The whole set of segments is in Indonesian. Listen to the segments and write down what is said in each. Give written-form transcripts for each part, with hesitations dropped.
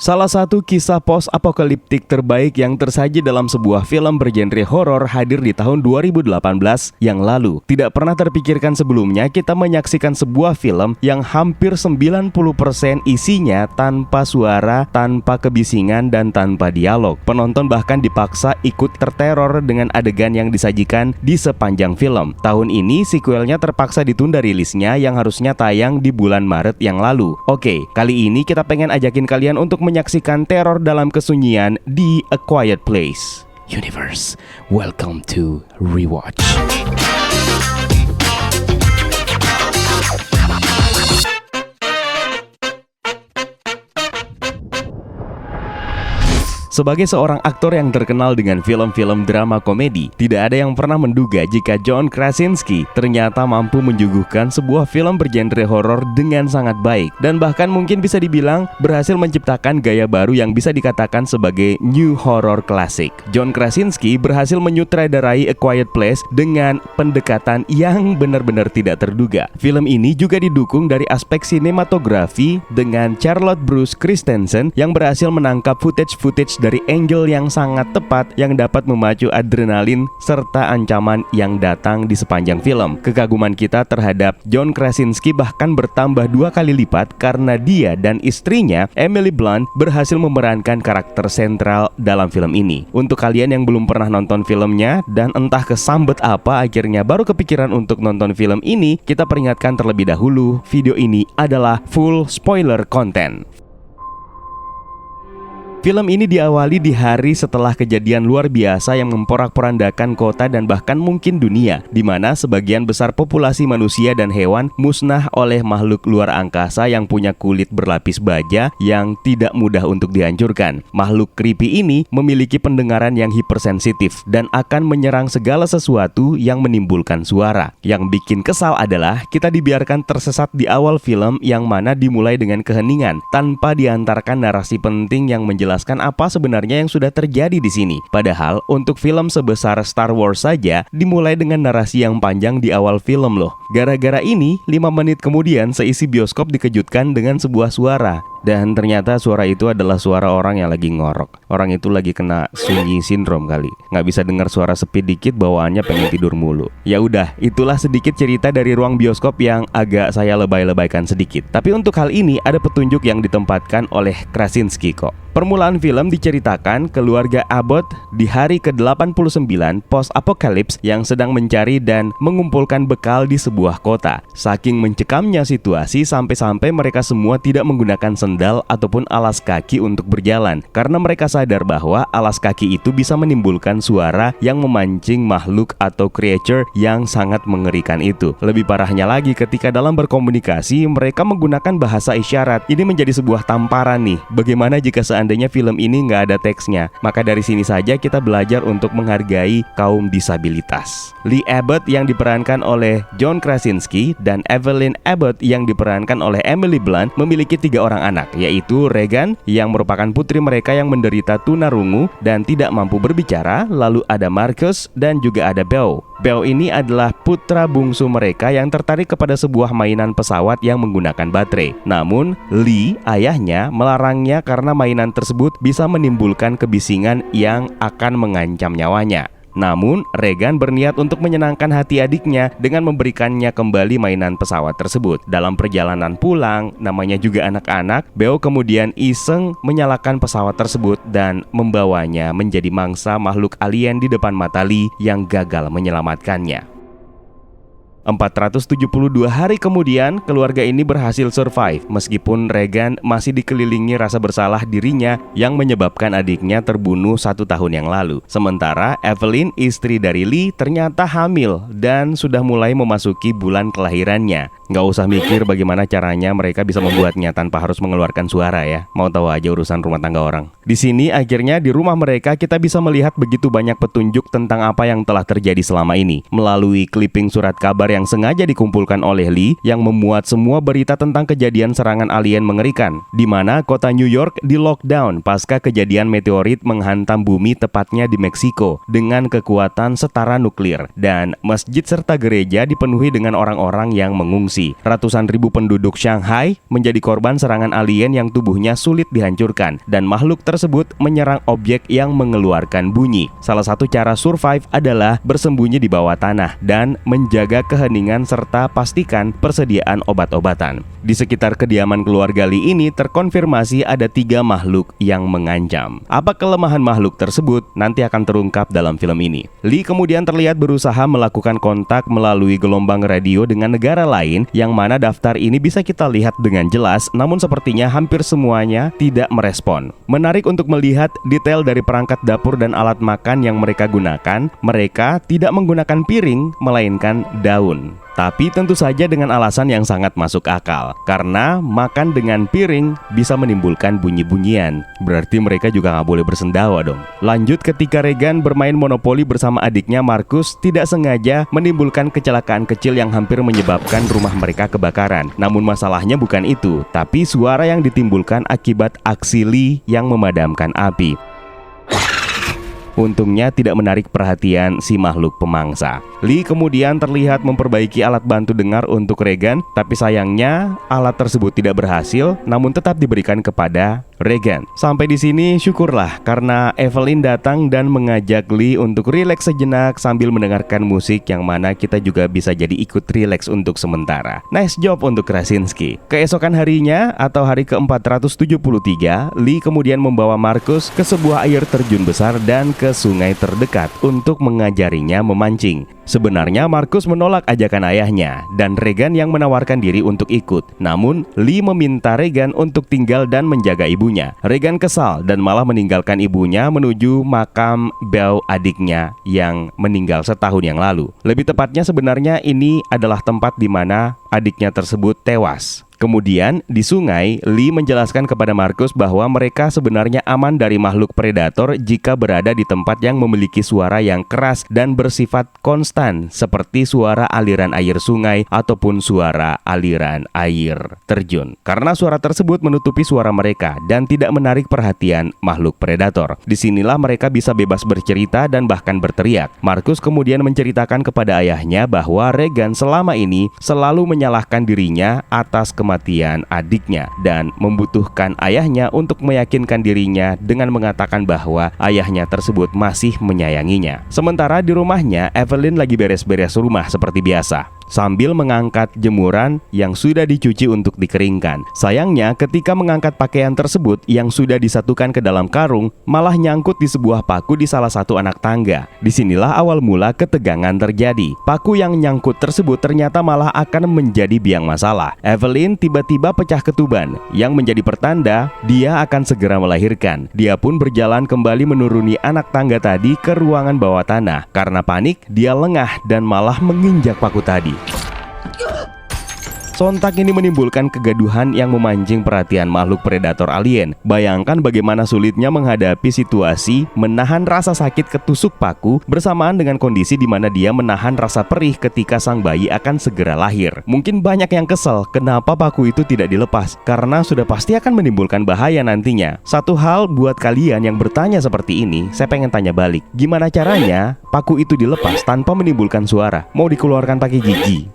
Salah satu kisah post-apokaliptik terbaik yang tersaji dalam sebuah film bergenre horor hadir di tahun 2018 yang lalu. Tidak pernah terpikirkan sebelumnya kita menyaksikan sebuah film yang hampir 90% isinya tanpa suara, tanpa kebisingan, dan tanpa dialog. Penonton bahkan dipaksa ikut terteror dengan adegan yang disajikan di sepanjang film. Tahun ini sequelnya terpaksa ditunda rilisnya yang harusnya tayang di bulan Maret yang lalu. Oke, kali ini kita pengen ajakin kalian untuk menyaksikan teror dalam kesunyian di A Quiet Place. Universe, welcome to Rewatch. Sebagai seorang aktor yang terkenal dengan film-film drama komedi, tidak ada yang pernah menduga jika John Krasinski ternyata mampu menyuguhkan sebuah film bergenre horor dengan sangat baik, dan bahkan mungkin bisa dibilang berhasil menciptakan gaya baru yang bisa dikatakan sebagai new horror classic. John Krasinski berhasil menyutradarai A Quiet Place dengan pendekatan yang benar-benar tidak terduga. Film ini juga didukung dari aspek sinematografi dengan Charlotte Bruce Christensen yang berhasil menangkap footage dari angle yang sangat tepat yang dapat memacu adrenalin serta ancaman yang datang di sepanjang film. Kekaguman kita terhadap John Krasinski bahkan bertambah 2 kali lipat karena dia dan istrinya Emily Blunt berhasil memerankan karakter sentral dalam film ini. Untuk kalian yang belum pernah nonton filmnya dan entah kesambet apa akhirnya baru kepikiran untuk nonton film ini, kita peringatkan terlebih dahulu, video ini adalah full spoiler content. Film ini diawali di hari setelah kejadian luar biasa yang memporak-porandakan kota dan bahkan mungkin dunia, di mana sebagian besar populasi manusia dan hewan musnah oleh makhluk luar angkasa yang punya kulit berlapis baja yang tidak mudah untuk dihancurkan. Makhluk creepy ini memiliki pendengaran yang hipersensitif dan akan menyerang segala sesuatu yang menimbulkan suara. Yang bikin kesal adalah kita dibiarkan tersesat di awal film yang mana dimulai dengan keheningan tanpa diantarkan narasi penting yang menjelaskan apa sebenarnya yang sudah terjadi di sini. Padahal untuk film sebesar Star Wars saja dimulai dengan narasi yang panjang di awal film loh. Gara-gara ini 5 menit kemudian seisi bioskop dikejutkan dengan sebuah suara. Dan ternyata suara itu adalah suara orang yang lagi ngorok. Orang itu lagi kena sunyi sindrom kali. Nggak bisa dengar suara sepi dikit, bawaannya pengen tidur mulu. Ya udah, itulah sedikit cerita dari ruang bioskop yang agak saya lebay-lebaykan sedikit. Tapi untuk hal ini ada petunjuk yang ditempatkan oleh Krasinski kok. Permulaan film diceritakan keluarga Abbott di hari ke-89 post-apokalips yang sedang mencari dan mengumpulkan bekal di sebuah kota. Saking mencekamnya situasi sampai-sampai mereka semua tidak menggunakan sendal ataupun alas kaki untuk berjalan karena mereka sadar bahwa alas kaki itu bisa menimbulkan suara yang memancing makhluk atau creature yang sangat mengerikan itu. Lebih parahnya lagi ketika dalam berkomunikasi mereka menggunakan bahasa isyarat. Ini menjadi sebuah tamparan nih. Bagaimana jika seandainya film ini nggak ada teksnya? Maka dari sini saja kita belajar untuk menghargai kaum disabilitas. Lee Abbott yang diperankan oleh John Krasinski dan Evelyn Abbott yang diperankan oleh Emily Blunt memiliki 3 orang anak, yaitu Regan yang merupakan putri mereka yang menderita tunarungu dan tidak mampu berbicara, lalu ada Marcus dan juga ada Beau. Beau ini adalah putra bungsu mereka yang tertarik kepada sebuah mainan pesawat yang menggunakan baterai. Namun, Lee, ayahnya, melarangnya karena mainan tersebut bisa menimbulkan kebisingan yang akan mengancam nyawanya. Namun, Regan berniat untuk menyenangkan hati adiknya dengan memberikannya kembali mainan pesawat tersebut. Dalam perjalanan pulang, namanya juga anak-anak, Beau kemudian iseng menyalakan pesawat tersebut dan membawanya menjadi mangsa makhluk alien di depan mata Lee yang gagal menyelamatkannya. 472 hari kemudian, keluarga ini berhasil survive meskipun Regan masih dikelilingi rasa bersalah dirinya yang menyebabkan adiknya terbunuh 1 tahun yang lalu. Sementara Evelyn, istri dari Lee, ternyata hamil dan sudah mulai memasuki bulan kelahirannya. Nggak usah mikir bagaimana caranya mereka bisa membuatnya tanpa harus mengeluarkan suara ya. Mau tahu aja urusan rumah tangga orang. Di sini akhirnya di rumah mereka kita bisa melihat begitu banyak petunjuk tentang apa yang telah terjadi selama ini. Melalui clipping surat kabar yang sengaja dikumpulkan oleh Lee yang memuat semua berita tentang kejadian serangan alien mengerikan, di mana kota New York di lockdown pasca kejadian meteorit menghantam bumi tepatnya di Meksiko dengan kekuatan setara nuklir, dan masjid serta gereja dipenuhi dengan orang-orang yang mengungsi. Ratusan ribu penduduk Shanghai menjadi korban serangan alien yang tubuhnya sulit dihancurkan, dan makhluk tersebut menyerang objek yang mengeluarkan bunyi. Salah satu cara survive adalah bersembunyi di bawah tanah dan menjaga keheningan serta pastikan persediaan obat-obatan. Di sekitar kediaman keluarga Lee ini terkonfirmasi ada 3 makhluk yang mengancam. Apa kelemahan makhluk tersebut nanti akan terungkap dalam film ini. Lee kemudian terlihat berusaha melakukan kontak melalui gelombang radio dengan negara lain, yang mana daftar ini bisa kita lihat dengan jelas, namun sepertinya hampir semuanya tidak merespon. Menarik untuk melihat detail dari perangkat dapur dan alat makan yang mereka gunakan. Mereka tidak menggunakan piring, melainkan daun. Tapi tentu saja dengan alasan yang sangat masuk akal, karena makan dengan piring bisa menimbulkan bunyi-bunyian. Berarti mereka juga nggak boleh bersendawa dong. Lanjut, ketika Regan bermain monopoli bersama adiknya Marcus, tidak sengaja menimbulkan kecelakaan kecil yang hampir menyebabkan rumah mereka kebakaran. Namun masalahnya bukan itu, tapi suara yang ditimbulkan akibat aksi Lee yang memadamkan api. Untungnya tidak menarik perhatian si makhluk pemangsa. Lee kemudian terlihat memperbaiki alat bantu dengar untuk Regan, tapi sayangnya alat tersebut tidak berhasil, namun tetap diberikan kepada Regan. Sampai di sini syukurlah, karena Evelyn datang dan mengajak Lee untuk rileks sejenak sambil mendengarkan musik, yang mana kita juga bisa jadi ikut rileks untuk sementara. Nice job untuk Krasinski. Keesokan harinya atau hari ke-473, Lee kemudian membawa Marcus ke sebuah air terjun besar dan ke sungai terdekat untuk mengajarinya memancing. Sebenarnya Marcus menolak ajakan ayahnya dan Regan yang menawarkan diri untuk ikut. Namun Lee meminta Regan untuk tinggal dan menjaga ibunya. Regan kesal dan malah meninggalkan ibunya menuju makam Beau, adiknya yang meninggal setahun yang lalu. Lebih tepatnya sebenarnya ini adalah tempat di mana adiknya tersebut tewas. Kemudian di sungai, Lee menjelaskan kepada Marcus bahwa mereka sebenarnya aman dari makhluk predator jika berada di tempat yang memiliki suara yang keras dan bersifat konstan, seperti suara aliran air sungai ataupun suara aliran air terjun. Karena suara tersebut menutupi suara mereka dan tidak menarik perhatian makhluk predator. Disinilah mereka bisa bebas bercerita dan bahkan berteriak. Marcus kemudian menceritakan kepada ayahnya bahwa Regan selama ini selalu menyalahkan dirinya atas kematian adiknya dan membutuhkan ayahnya untuk meyakinkan dirinya dengan mengatakan bahwa ayahnya tersebut masih menyayanginya. Sementara di rumahnya, Evelyn lagi beres-beres rumah seperti biasa sambil mengangkat jemuran yang sudah dicuci untuk dikeringkan. Sayangnya ketika mengangkat pakaian tersebut yang sudah disatukan ke dalam karung, malah nyangkut di sebuah paku di salah satu anak tangga. Disinilah awal mula ketegangan terjadi. Paku yang nyangkut tersebut ternyata malah akan menjadi biang masalah. Evelyn tiba-tiba pecah ketuban yang menjadi pertanda dia akan segera melahirkan. Dia pun berjalan kembali menuruni anak tangga tadi ke ruangan bawah tanah. Karena panik, dia lengah dan malah menginjak paku tadi. Sontak ini menimbulkan kegaduhan yang memancing perhatian makhluk predator alien. Bayangkan bagaimana sulitnya menghadapi situasi menahan rasa sakit ketusuk paku bersamaan dengan kondisi di mana dia menahan rasa perih ketika sang bayi akan segera lahir. Mungkin banyak yang kesel kenapa paku itu tidak dilepas, karena sudah pasti akan menimbulkan bahaya nantinya. Satu hal buat kalian yang bertanya seperti ini, saya pengen tanya balik. Gimana caranya paku itu dilepas tanpa menimbulkan suara? Mau dikeluarkan pakai gigi?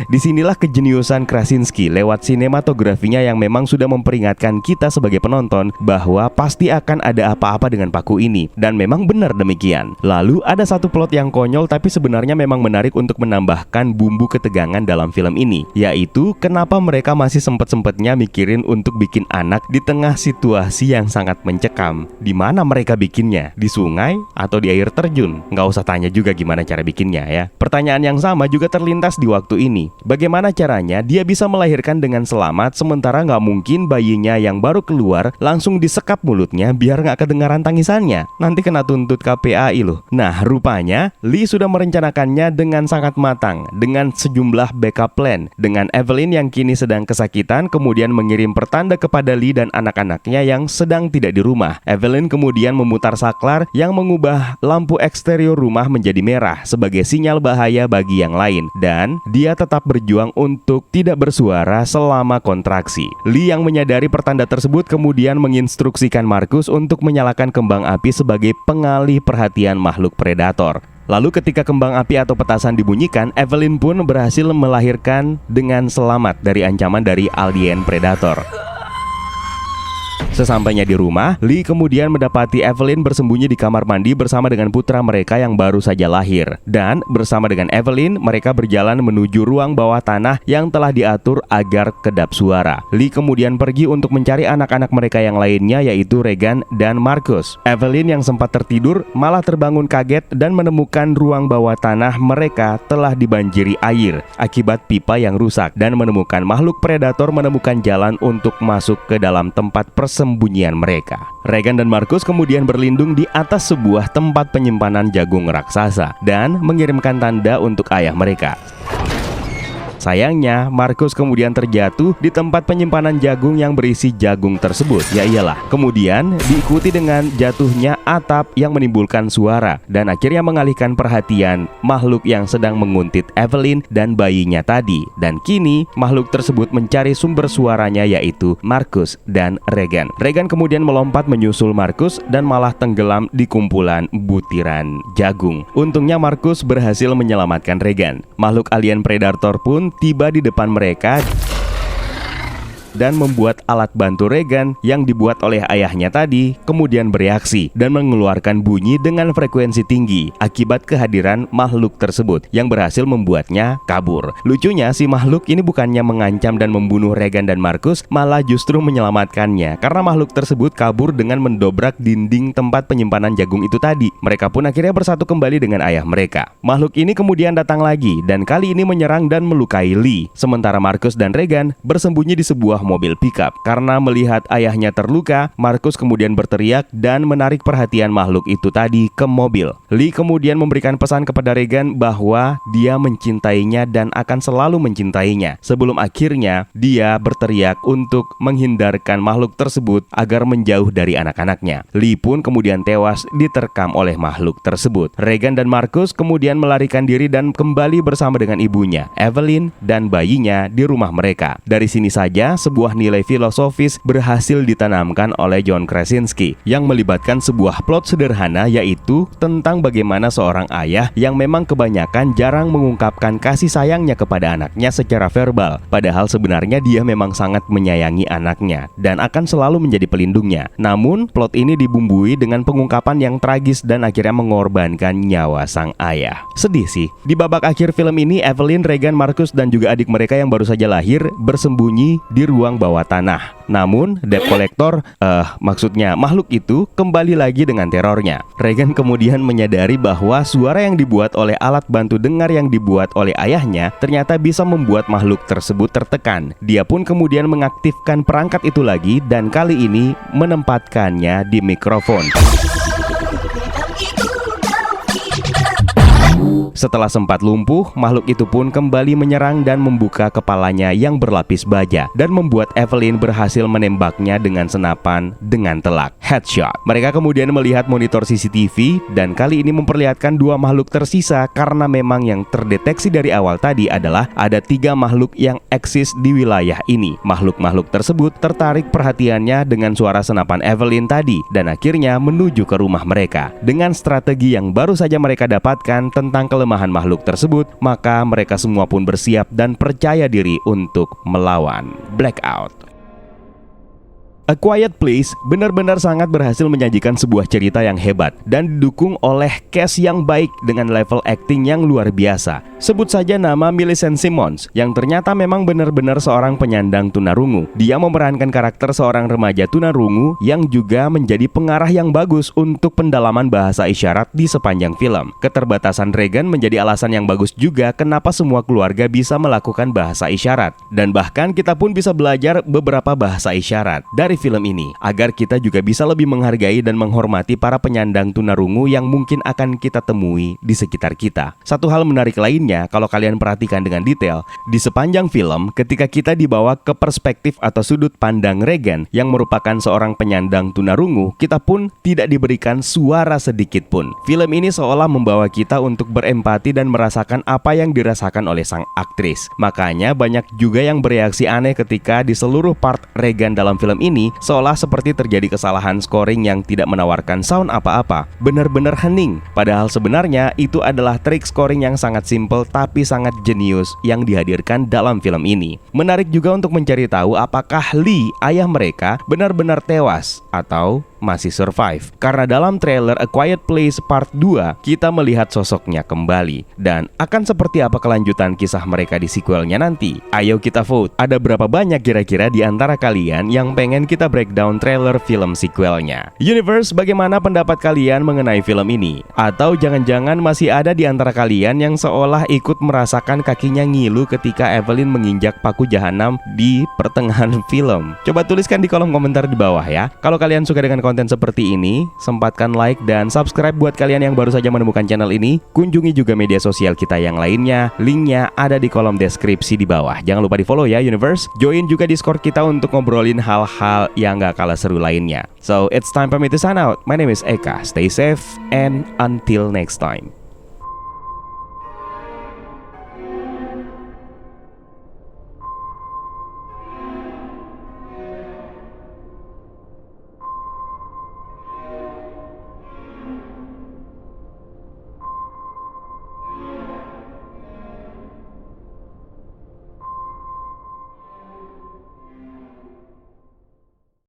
Disinilah kejeniusan Krasinski lewat sinematografinya yang memang sudah memperingatkan kita sebagai penonton bahwa pasti akan ada apa-apa dengan paku ini. Dan memang benar demikian. Lalu ada satu plot yang konyol tapi sebenarnya memang menarik untuk menambahkan bumbu ketegangan dalam film ini, yaitu kenapa mereka masih sempet-sempetnya mikirin untuk bikin anak di tengah situasi yang sangat mencekam. Di mana mereka bikinnya? Di sungai atau di air terjun? Nggak usah tanya juga gimana cara bikinnya ya. Pertanyaan yang sama juga terlintas di waktu waktu ini. Bagaimana caranya dia bisa melahirkan dengan selamat sementara nggak mungkin bayinya yang baru keluar langsung disekap mulutnya biar nggak kedengaran tangisannya. Nanti kena tuntut KPAI loh. Nah, rupanya Lee sudah merencanakannya dengan sangat matang dengan sejumlah backup plan. Dengan Evelyn yang kini sedang kesakitan kemudian mengirim pertanda kepada Lee dan anak-anaknya yang sedang tidak di rumah. Evelyn kemudian memutar saklar yang mengubah lampu eksterior rumah menjadi merah sebagai sinyal bahaya bagi yang lain, dan dia tetap berjuang untuk tidak bersuara selama kontraksi. Lee yang menyadari pertanda tersebut kemudian menginstruksikan Marcus untuk menyalakan kembang api sebagai pengalih perhatian makhluk predator. Lalu ketika kembang api atau petasan dibunyikan, Evelyn pun berhasil melahirkan dengan selamat dari ancaman dari alien predator. Sesampainya di rumah, Lee kemudian mendapati Evelyn bersembunyi di kamar mandi bersama dengan putra mereka yang baru saja lahir. Dan bersama dengan Evelyn, mereka berjalan menuju ruang bawah tanah yang telah diatur agar kedap suara. Lee kemudian pergi untuk mencari anak-anak mereka yang lainnya, yaitu Regan dan Marcus. Evelyn yang sempat tertidur malah terbangun kaget dan menemukan ruang bawah tanah mereka telah dibanjiri air akibat pipa yang rusak, dan menemukan makhluk predator menemukan jalan untuk masuk ke dalam tempat persembunyian mereka. Regan dan Marcus kemudian berlindung di atas sebuah tempat penyimpanan jagung raksasa dan mengirimkan tanda untuk ayah mereka. Sayangnya, Marcus kemudian terjatuh di tempat penyimpanan jagung yang berisi jagung tersebut. Ya iyalah. Kemudian diikuti dengan jatuhnya atap yang menimbulkan suara dan akhirnya mengalihkan perhatian makhluk yang sedang menguntit Evelyn dan bayinya tadi. Dan kini makhluk tersebut mencari sumber suaranya, yaitu Marcus dan Regan. Regan kemudian melompat menyusul Marcus dan malah tenggelam di kumpulan butiran jagung. Untungnya Marcus berhasil menyelamatkan Regan. Makhluk alien predator pun tiba di depan mereka dan membuat alat bantu Regan yang dibuat oleh ayahnya tadi kemudian bereaksi dan mengeluarkan bunyi dengan frekuensi tinggi akibat kehadiran makhluk tersebut yang berhasil membuatnya kabur. Lucunya si makhluk ini bukannya mengancam dan membunuh Regan dan Marcus, malah justru menyelamatkannya karena makhluk tersebut kabur dengan mendobrak dinding tempat penyimpanan jagung itu tadi. Mereka pun akhirnya bersatu kembali dengan ayah mereka. Makhluk ini kemudian datang lagi dan kali ini menyerang dan melukai Lee, sementara Marcus dan Regan bersembunyi di sebuah mobil pickup. Karena melihat ayahnya terluka, Marcus kemudian berteriak dan menarik perhatian makhluk itu tadi ke mobil. Lee kemudian memberikan pesan kepada Regan bahwa dia mencintainya dan akan selalu mencintainya, sebelum akhirnya dia berteriak untuk menghindarkan makhluk tersebut agar menjauh dari anak-anaknya. Lee pun kemudian tewas diterkam oleh makhluk tersebut. Regan dan Marcus kemudian melarikan diri dan kembali bersama dengan ibunya, Evelyn, dan bayinya di rumah mereka. Dari sini saja sebuah nilai filosofis berhasil ditanamkan oleh John Krasinski yang melibatkan sebuah plot sederhana, yaitu tentang bagaimana seorang ayah yang memang kebanyakan jarang mengungkapkan kasih sayangnya kepada anaknya secara verbal, padahal sebenarnya dia memang sangat menyayangi anaknya dan akan selalu menjadi pelindungnya. Namun plot ini dibumbui dengan pengungkapan yang tragis dan akhirnya mengorbankan nyawa sang ayah. Sedih sih. Di babak akhir film ini, Evelyn, Regan, Marcus, dan juga adik mereka yang baru saja lahir bersembunyi di ruang bawah tanah. Namun debt collector, maksudnya makhluk itu kembali lagi dengan terornya. Regan kemudian menyadari bahwa suara yang dibuat oleh alat bantu dengar yang dibuat oleh ayahnya ternyata bisa membuat makhluk tersebut tertekan. Dia pun kemudian mengaktifkan perangkat itu lagi dan kali ini menempatkannya di mikrofon. Setelah sempat lumpuh, makhluk itu pun kembali menyerang dan membuka kepalanya yang berlapis baja dan membuat Evelyn berhasil menembaknya dengan senapan dengan telak, headshot. Mereka kemudian melihat monitor CCTV dan kali ini memperlihatkan dua makhluk tersisa karena memang yang terdeteksi dari awal tadi adalah ada 3 makhluk yang eksis di wilayah ini. Makhluk-makhluk tersebut tertarik perhatiannya dengan suara senapan Evelyn tadi dan akhirnya menuju ke rumah mereka. Dengan strategi yang baru saja mereka dapatkan tentang kelemahan makhluk tersebut, maka mereka semua pun bersiap dan percaya diri untuk melawan Blackout. A Quiet Place benar-benar sangat berhasil menyajikan sebuah cerita yang hebat dan didukung oleh cast yang baik dengan level acting yang luar biasa. Sebut saja nama Millicent Simmonds yang ternyata memang benar-benar seorang penyandang tunarungu. Dia memerankan karakter seorang remaja tunarungu yang juga menjadi pengarah yang bagus untuk pendalaman bahasa isyarat di sepanjang film. Keterbatasan Regan menjadi alasan yang bagus juga kenapa semua keluarga bisa melakukan bahasa isyarat. Dan bahkan kita pun bisa belajar beberapa bahasa isyarat dari film ini agar kita juga bisa lebih menghargai dan menghormati para penyandang tunarungu yang mungkin akan kita temui di sekitar kita. Satu hal menarik lainnya, kalau kalian perhatikan dengan detail, di sepanjang film ketika kita dibawa ke perspektif atau sudut pandang Regan yang merupakan seorang penyandang tunarungu, kita pun tidak diberikan suara sedikit pun. Film ini seolah membawa kita untuk berempati dan merasakan apa yang dirasakan oleh sang aktris. Makanya banyak juga yang bereaksi aneh ketika di seluruh part Regan dalam film ini seolah seperti terjadi kesalahan scoring yang tidak menawarkan sound apa-apa, benar-benar hening. Padahal sebenarnya itu adalah trik scoring yang sangat simple tapi sangat jenius yang dihadirkan dalam film ini. Menarik juga untuk mencari tahu apakah Lee, ayah mereka, benar-benar tewas atau masih survive. Karena dalam trailer A Quiet Place Part 2 kita melihat sosoknya kembali. Dan akan seperti apa kelanjutan kisah mereka di sequelnya nanti? Ayo kita vote. Ada berapa banyak kira-kira di antara kalian yang pengen kita breakdown trailer film sequelnya? Universe, bagaimana pendapat kalian mengenai film ini? Atau jangan-jangan masih ada di antara kalian yang seolah ikut merasakan kakinya ngilu ketika Evelyn menginjak paku jahanam di pertengahan film? Coba tuliskan di kolom komentar di bawah ya. Kalau kalian suka dengan konten seperti ini, sempatkan like dan subscribe buat kalian yang baru saja menemukan channel ini. Kunjungi juga media sosial kita yang lainnya, linknya ada di kolom deskripsi di bawah. Jangan lupa di follow ya Universe. Join juga Discord kita untuk ngobrolin hal-hal yang gak kalah seru lainnya. So it's time for me to sign out. My name is Eka. Stay safe and until next time.